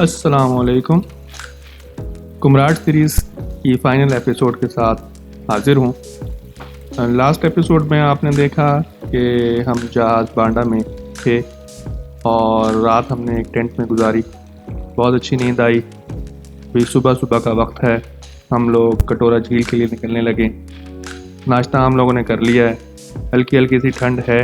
अस्सलामुअलैकुम। कुमराट सीरीज़ की final episode के साथ हाज़िर हूँ। लास्ट एपिसोड में आपने देखा कि हम जहाज़ बांडा में थे और रात हमने एक टेंट में गुजारी। बहुत अच्छी नींद आई। फिर सुबह सुबह का वक्त है, हम लोग कटोरा झील के लिए निकलने लगे। नाश्ता हम लोगों ने कर लिया है। हल्की हल्की सी ठंड है,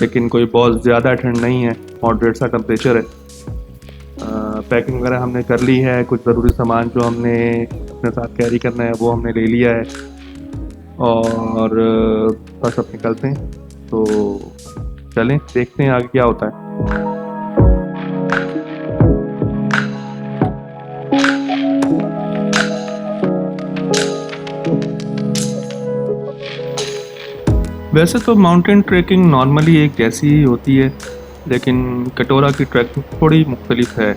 लेकिन कोई बहुत ज़्यादा ठंड नहीं है, मॉडरेट सा टेम्परेचर है। पैकिंग वगैरह हमने कर ली है। कुछ ज़रूरी सामान जो हमने अपने साथ कैरी करना है वो हमने ले लिया है और बस अब निकलते हैं। तो चलें, देखते हैं आगे क्या होता है। वैसे तो माउंटेन ट्रैकिंग नॉर्मली एक जैसी ही होती है, लेकिन कटोरा की ट्रैकिंग थोड़ी मुख्तलिफ है।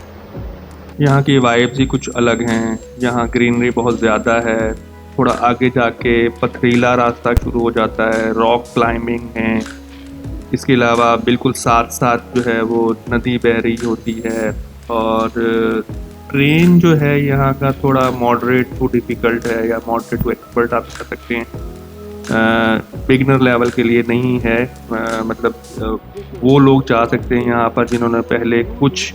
यहाँ की वाइब्स ही कुछ अलग हैं। यहाँ ग्रीनरी बहुत ज़्यादा है। थोड़ा आगे जाके पथरीला रास्ता शुरू हो जाता है, रॉक क्लाइंबिंग है। इसके अलावा बिल्कुल साथ साथ जो है वो नदी बह रही होती है। और ट्रेन जो है यहाँ का थोड़ा मॉडरेट टू डिफ़िकल्ट है, या मॉडरेट टू एक्सपर्ट आप कह सकते हैं। बिगनर लेवल के लिए नहीं है। वो लोग जा सकते हैं यहाँ पर जिन्होंने पहले कुछ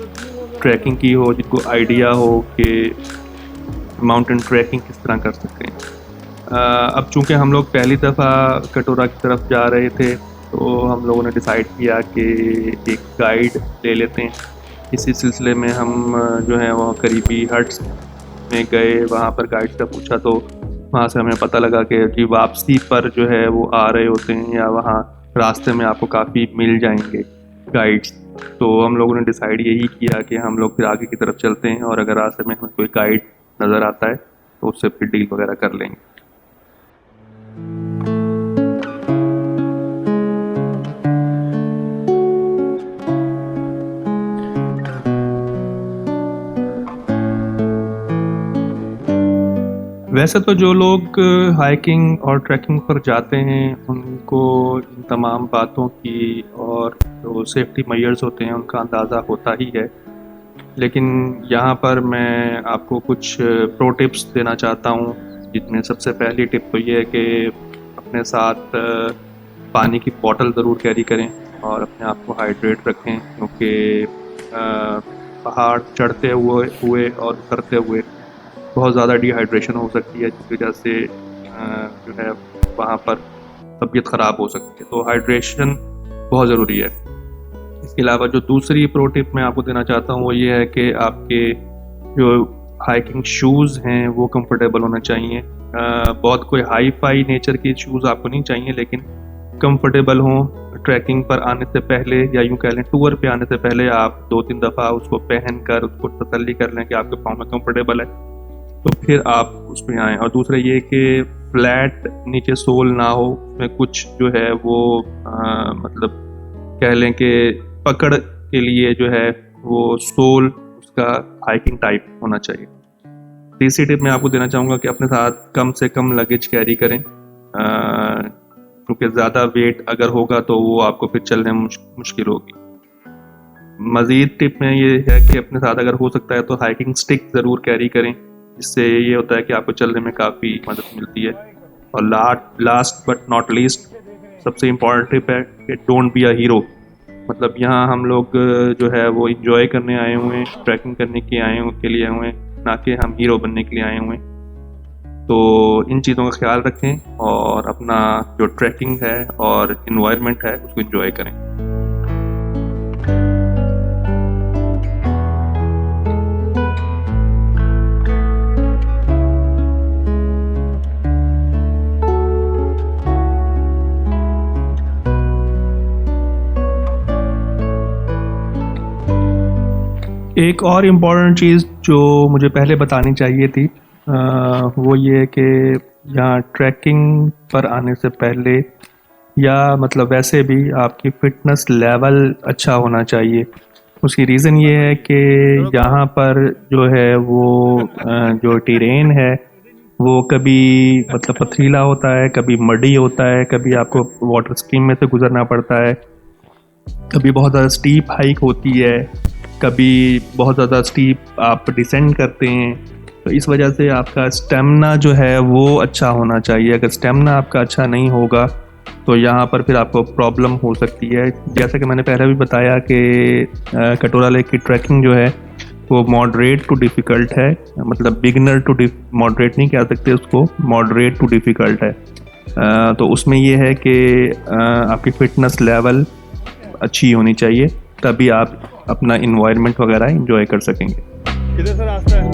ट्रैकिंग की हो, जिनको आइडिया हो कि माउंटेन ट्रैकिंग किस तरह कर सकते हैं। अब चूंकि हम लोग पहली दफ़ा कटोरा की तरफ जा रहे थे, तो हम लोगों ने डिसाइड किया कि एक गाइड ले लेते हैं। इसी सिलसिले में हम जो है वो करीबी हट्स में गए। वहाँ पर गाइड से पूछा तो वहाँ से हमें पता लगा कि वापसी पर जो है वो आ रहे होते हैं, या वहाँ रास्ते में आपको काफ़ी मिल जाएंगे गाइड्स। तो हम लोगों ने डिसाइड यही किया कि हम लोग फिर आगे की तरफ चलते हैं, और अगर रास्ते में हमें कोई गाइड नज़र आता है तो उससे फिर डील वगैरह कर लेंगे। वैसे तो जो लोग हाइकिंग और ट्रैकिंग पर जाते हैं उनको इन तमाम बातों की और जो सेफ्टी मेजर्स होते हैं उनका अंदाज़ा होता ही है, लेकिन यहाँ पर मैं आपको कुछ प्रो टिप्स देना चाहता हूँ। जिसमें सबसे पहली टिप तो ये है कि अपने साथ पानी की बोतल ज़रूर कैरी करें और अपने आप को हाइड्रेट रखें, क्योंकि पहाड़ चढ़ते हुए और उतरते हुए बहुत ज़्यादा डिहाइड्रेशन हो सकती है, जिसकी वजह से जो है वहाँ पर तबीयत ख़राब हो सकती है। तो हाइड्रेशन बहुत ज़रूरी है। इसके अलावा जो दूसरी प्रो टिप मैं आपको देना चाहता हूँ वो ये है कि आपके जो हाइकिंग शूज़ हैं वो कंफर्टेबल होना चाहिए। बहुत कोई हाई फाई नेचर के शूज़ आपको नहीं चाहिए, लेकिन कंफर्टेबल हों। ट्रैकिंग पर आने से पहले, या यूँ कह लें टूर पे आने से पहले, आप 2-3 दफ़ा उसको पहन कर उसको तसल्ली कर लें कि आपके पाँव में कंफर्टेबल है, तो फिर आप उसमें आएँ। और दूसरा ये कि फ्लैट नीचे सोल ना हो, उसमें कुछ जो है वो मतलब कह लें कि पकड़ के लिए जो है वो सोल उसका हाइकिंग टाइप होना चाहिए। तीसरी टिप मैं आपको देना चाहूँगा कि अपने साथ कम से कम लगेज कैरी करें, क्योंकि ज़्यादा वेट अगर होगा तो वो आपको फिर चलने में मुश्किल होगी। मज़ीद टिप में ये है कि अपने साथ अगर हो सकता है तो हाइकिंग स्टिक ज़रूर कैरी करें, जिससे ये होता है कि आपको चलने में काफ़ी मदद मिलती है। और लास्ट बट नॉट लीस्ट सबसे इम्पॉर्टेंट टिप है कि डोंट बी अ हीरो। मतलब यहाँ हम लोग जो है वो इंजॉय करने आए हुए हैं, ट्रैकिंग करने के लिए आए हुए हैं, ना कि हम हीरो बनने के लिए आए हुए हैं। तो इन चीज़ों का ख्याल रखें और अपना जो ट्रैकिंग है और इन्वायरमेंट है उसको इंजॉय करें। एक और इम्पॉर्टेंट चीज़ जो मुझे पहले बतानी चाहिए थी, वो ये कि यहाँ ट्रैकिंग पर आने से पहले, या मतलब वैसे भी, आपकी फ़िटनेस लेवल अच्छा होना चाहिए। उसकी रीज़न ये है कि यहाँ पर जो है वो जो टेरेन है वो कभी मतलब पथरीला होता है, कभी मडी होता है, कभी आपको वाटर स्ट्रीम में से गुजरना पड़ता है, कभी बहुत ज़्यादा स्टीप हाइक होती है, कभी बहुत ज़्यादा स्टीप आप डिसेंड करते हैं, तो इस वजह से आपका स्टेमिना जो है वो अच्छा होना चाहिए। अगर स्टेमिना आपका अच्छा नहीं होगा तो यहाँ पर फिर आपको प्रॉब्लम हो सकती है। जैसा कि मैंने पहले भी बताया कि कटोरा लेक की ट्रैकिंग जो है वो मॉडरेट टू डिफ़िकल्ट है, मतलब बिगिनर टू मॉडरेट नहीं कह सकते उसको, मॉडरेट टू डिफ़िकल्ट है। तो उसमें ये है कि आपकी फ़िटनेस लेवल अच्छी होनी चाहिए, तभी आप अपना इन्वायरमेंट वगैरह एंजॉय कर सकेंगे। किधर से रास्ता है?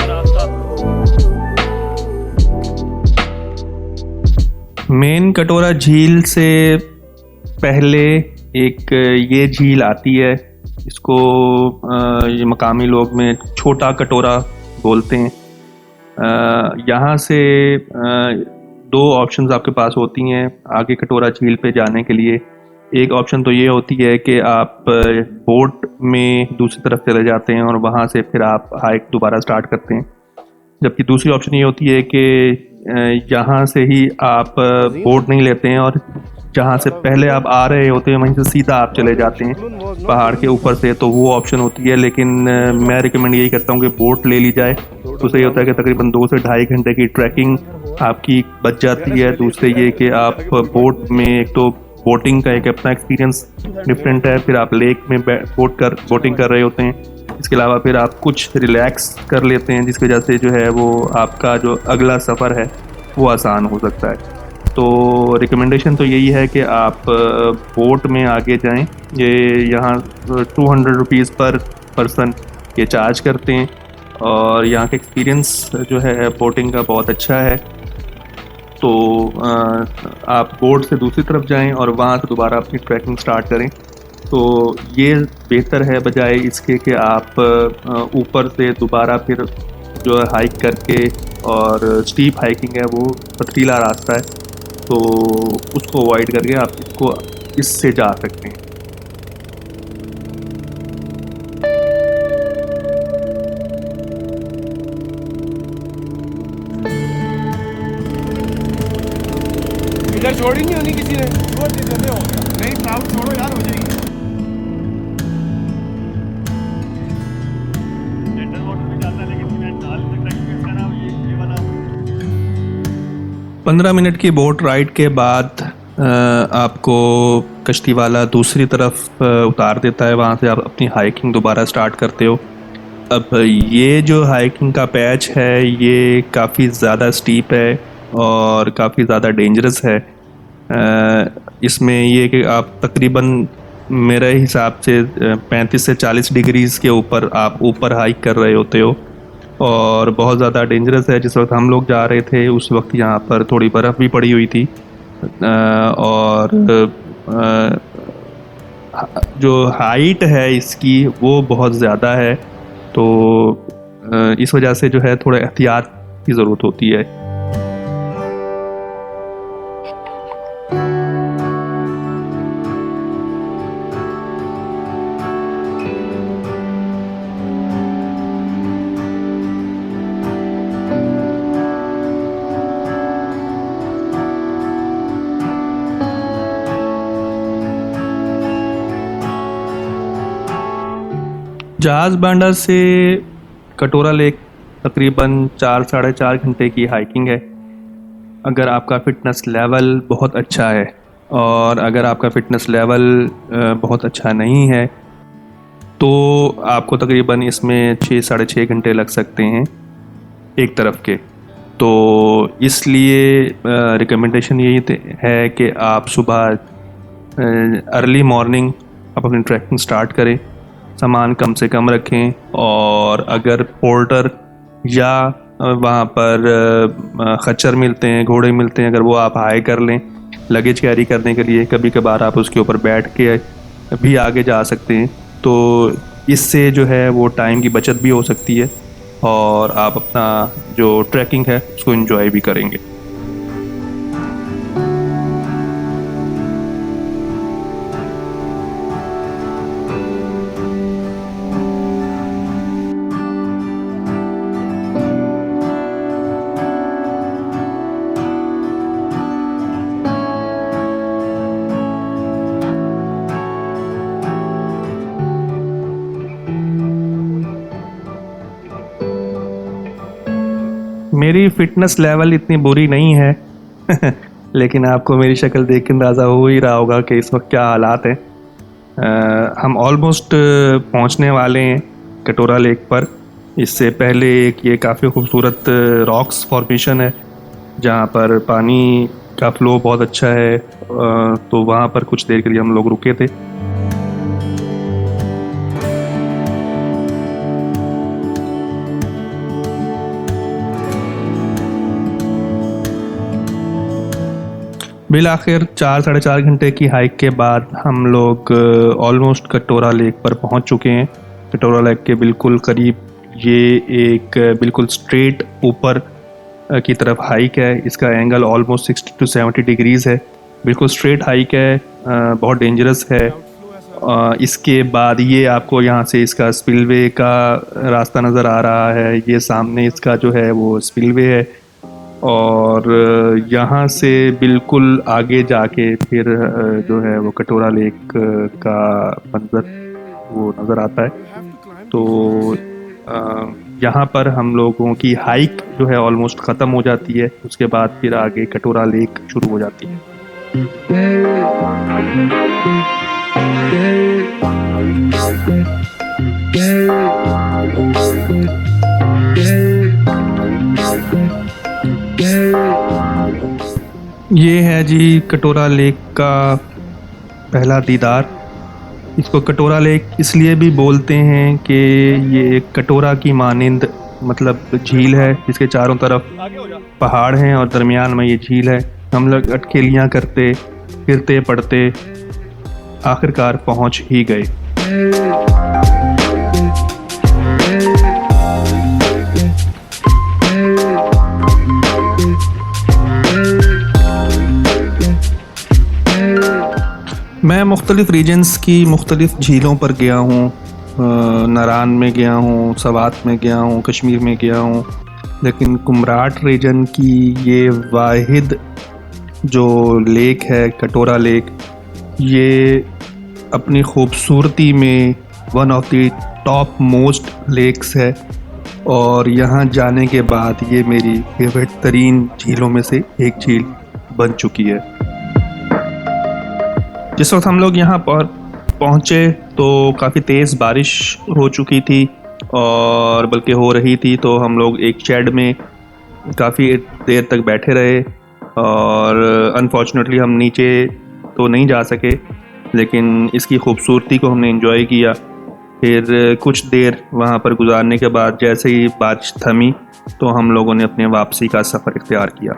रास्ता मेन कटोरा झील से पहले एक ये झील आती है, इसको ये मकामी लोग में छोटा कटोरा बोलते हैं। यहाँ से दो ऑप्शंस आपके पास होती हैं आगे कटोरा झील पे जाने के लिए। एक ऑप्शन तो ये होती है कि आप बोट में दूसरी तरफ चले जाते हैं और वहाँ से फिर आप हाइक दोबारा स्टार्ट करते हैं, जबकि दूसरी ऑप्शन ये होती है कि यहाँ से ही आप बोट नहीं लेते हैं और जहाँ से पहले आप आ रहे होते हैं वहीं से सीधा आप चले जाते हैं पहाड़ के ऊपर से, तो वो ऑप्शन होती है। लेकिन मैं रिकमेंड यही करता हूँ कि बोट ले ली जाए, तो सही होता है कि तकरीबन 2 से ढाई घंटे की ट्रैकिंग आपकी बच जाती है। दूसरे ये कि आप बोट में एक तो बोटिंग का एक अपना एक्सपीरियंस डिफरेंट है, फिर आप लेक में बोटिंग कर रहे होते हैं, इसके अलावा फिर आप कुछ रिलैक्स कर लेते हैं, जिसकी वजह से जो है वो आपका जो अगला सफ़र है वो आसान हो सकता है। तो रिकमेंडेशन तो यही है कि आप बोट में आगे जाएं। ये यहाँ 200 रुपीज़ पर पर्सन ये चार्ज करते हैं और यहाँ का एक्सपीरियंस जो है बोटिंग का बहुत अच्छा है। तो आप बोट से दूसरी तरफ जाएं और वहाँ से दोबारा अपनी ट्रैकिंग स्टार्ट करें, तो ये बेहतर है बजाय इसके कि आप ऊपर से दोबारा फिर जो है हाइक करके, और स्टीप हाइकिंग है, वो पथरीला रास्ता है, तो उसको अवॉइड करके आप इससे जा सकते हैं। इधर छोड़ी नहीं होनी किसी ने, छोड़ दी जल्दी हो गया। नहीं क्राउड छोड़ो यार, हो जाएगी। जेंटल वाटर भी जाता है लेकिन मैं डाल सकता हूं इसका नाम ये वाला 15 मिनट की बोट राइड के बाद आपको कश्ती वाला दूसरी तरफ उतार देता है, वहाँ से आप अपनी हाइकिंग दोबारा स्टार्ट करते हो। अब ये जो हाइकिंग का पैच है ये काफ़ी ज़्यादा स्टीप है और काफ़ी ज़्यादा डेंजरस है। इसमें ये कि आप तकरीबन मेरे हिसाब से 35 से 40 डिग्रीज़ के ऊपर आप ऊपर हाइक कर रहे होते हो और बहुत ज़्यादा डेंजरस है। जिस वक्त हम लोग जा रहे थे उस वक्त यहाँ पर थोड़ी बर्फ़ भी पड़ी हुई थी और जो हाइट है इसकी वो बहुत ज़्यादा है, तो इस वजह से जो है थोड़ा एहतियात की ज़रूरत होती है। जहाज़ बांडा से कटोरा लेक तकरीबन 4 साढ़े 4 घंटे की हाइकिंग है। अगर आपका फ़िटनेस लेवल बहुत अच्छा है, और अगर आपका फ़िटनेस लेवल बहुत अच्छा नहीं है तो आपको तकरीबन इसमें 6 साढ़े 6 घंटे लग सकते हैं एक तरफ के। तो इसलिए रिकमेंडेशन यही है कि आप सुबह अर्ली मॉर्निंग आप अपनी ट्रैकिंग स्टार्ट करें, सामान कम से कम रखें, और अगर पोर्टर या वहाँ पर खच्चर मिलते हैं, घोड़े मिलते हैं, अगर वो आप हाई कर लें लगेज कैरी करने के लिए, कभी कभार आप उसके ऊपर बैठ के भी आगे जा सकते हैं। तो इससे जो है वो टाइम की बचत भी हो सकती है और आप अपना जो ट्रैकिंग है उसको एंजॉय भी करेंगे। मेरी फिटनेस लेवल इतनी बुरी नहीं है लेकिन आपको मेरी शक्ल देख के अंदाज़ा हो ही रहा होगा कि इस वक्त क्या हालात हैं। हम ऑलमोस्ट पहुंचने वाले हैं कटोरा लेक पर। इससे पहले एक ये काफ़ी खूबसूरत रॉक्स फॉर्मेशन है जहाँ पर पानी का फ्लो बहुत अच्छा है। तो वहाँ पर कुछ देर के लिए हम लोग रुके थे। बिल आखिर 4-4.5 घंटे की हाइक के बाद हम लोग ऑलमोस्ट कटोरा लेक पर पहुंच चुके हैं। कटोरा लेक के बिल्कुल करीब ये एक बिल्कुल स्ट्रेट ऊपर की तरफ हाइक है। इसका एंगल ऑलमोस्ट 60 to 70 डिग्रीज़ है। बिल्कुल स्ट्रेट हाइक है, बहुत डेंजरस है। इसके बाद ये आपको यहाँ से इसका स्पिलवे का रास्ता नज़र आ रहा है। ये सामने इसका जो है वो स्पिलवे है और यहाँ से बिल्कुल आगे जाके फिर जो है वो कटोरा लेक का मंजर वो नज़र आता है। तो यहाँ पर हम लोगों की हाइक जो है ऑलमोस्ट ख़त्म हो जाती है। उसके बाद फिर आगे कटोरा लेक शुरू हो जाती है। ये है जी कटोरा लेक का पहला दीदार। इसको कटोरा लेक इसलिए भी बोलते हैं कि ये एक कटोरा की मानिंद मतलब झील है जिसके चारों तरफ पहाड़ हैं और दरमियान में ये झील है। हम लोग अटखेलियाँ करते फिरते पड़ते आखिरकार पहुँच ही गए। मैं मुख्तलिफ़ रीजन्स की मुख्तलिफ़ झीलों पर गया हूँ। नारान में गया हूँ, सवात में गया हूँ, कश्मीर में गया हूँ, लेकिन कुमराट रीजन की ये वाहिद जो लेक है कटोरा लेक, ये अपनी खूबसूरती में one of the topmost lakes है और यहाँ जाने के बाद ये मेरी फेवरेट तरीन झीलों में से एक झील बन चुकी है। जिस वक्त हम लोग यहाँ पर पहुँचे तो काफ़ी तेज़ बारिश हो चुकी थी और बल्कि हो रही थी। तो हम लोग एक शेड में काफ़ी देर तक बैठे रहे और अनफॉर्चुनेटली हम नीचे तो नहीं जा सके, लेकिन इसकी खूबसूरती को हमने एंजॉय किया। फिर कुछ देर वहाँ पर गुजारने के बाद जैसे ही बारिश थमी तो हम लोगों ने अपने वापसी का सफ़र इख्तियार किया।